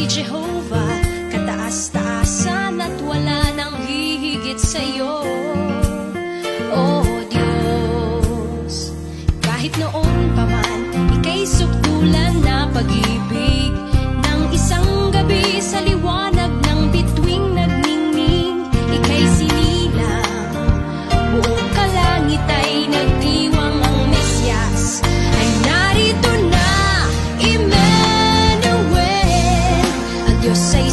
kay Jehovah, kataas-taasan at wala nang hihigit sa'yo. Oh Diyos, kahit noon pa man, ika'y sukdulan na pag-ibig. Nang isang gabi sa liwanag ng bituing nagningning, ika'y sinilang, buong kalangit ay nagdiwang. Ang Mesyas ay narito na, Emmanuel, ang Diyos ay